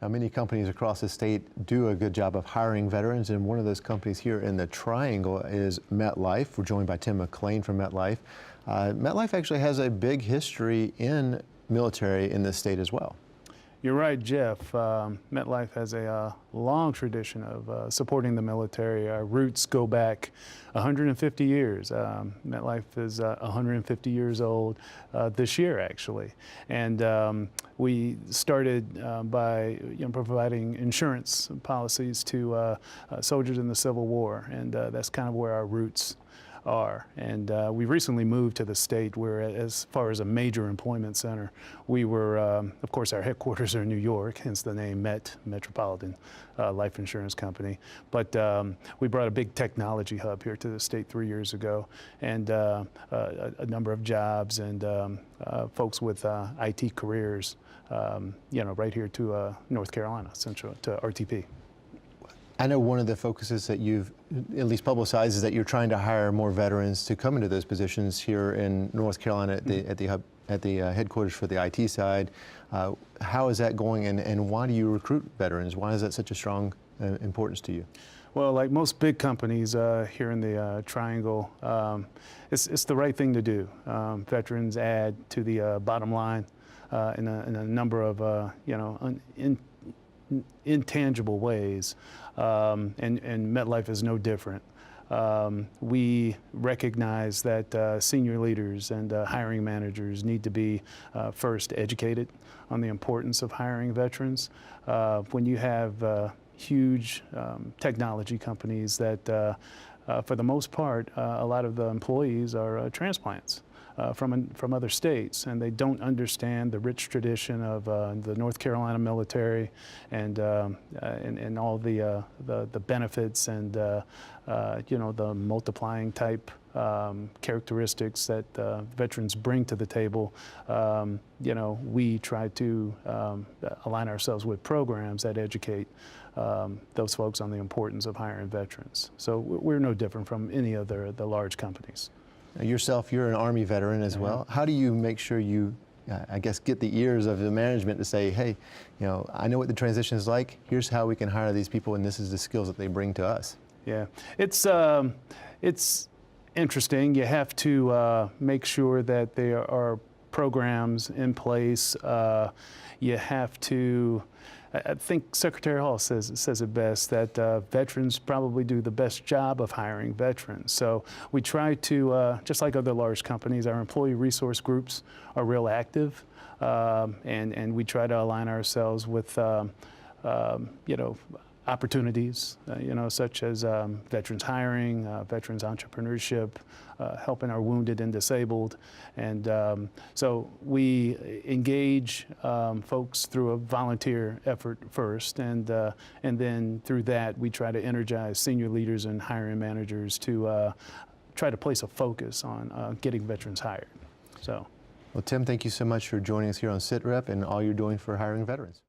Now, many companies across the state do a good job of hiring veterans, and one of those companies here in the Triangle is MetLife. We're joined by Tim McClain from MetLife. MetLife actually has a big history in military in this state as well. You're right, Jeff. MetLife has a long tradition of supporting the military. Our roots go back 150 years. MetLife is 150 years old this year, actually. And we started by providing insurance policies to soldiers in the Civil War, and that's kind of where our roots are. And we recently moved to the state where, as far as a major employment center, we were, of course, our headquarters are in New York, hence the name Metropolitan Life Insurance Company. But we brought a big technology hub here to the state 3 years ago, and a number of jobs and folks with IT careers, right here to North Carolina, central to RTP. I know one of the focuses that you've at least publicized is that you're trying to hire more veterans to come into those positions here in North Carolina at the headquarters for the IT side. How is that going, and why do you recruit veterans? Why is that such a strong importance to you? Well, like most big companies here in the Triangle, it's the right thing to do. Veterans add to the bottom line in a number of intangible ways, and MetLife is no different. We recognize that senior leaders and hiring managers need to be first educated on the importance of hiring veterans. When you have huge technology companies that, for the most part, a lot of the employees are transplants from other states, and they don't understand the rich tradition of the North Carolina military and all the benefits and the multiplying type characteristics that veterans bring to the table. We try to align ourselves with programs that educate those folks on the importance of hiring veterans. So we're no different from any of the large companies. Yourself, you're an Army veteran as well. How do you make sure you, I guess, get the ears of the management to say, hey, I know what the transition is like. Here's how we can hire these people, and this is the skills that they bring to us. Yeah, it's interesting. You have to make sure that there are programs in place. You have to. I think Secretary Hall says it best, that veterans probably do the best job of hiring veterans. So we try to, just like other large companies, our employee resource groups are real active, and we try to align ourselves with, opportunities, such as veterans hiring, veterans entrepreneurship, helping our wounded and disabled. And so we engage folks through a volunteer effort first, and then through that we try to energize senior leaders and hiring managers to try to place a focus on getting veterans hired. So, well, Tim, thank you so much for joining us here on SITREP and all you're doing for hiring veterans.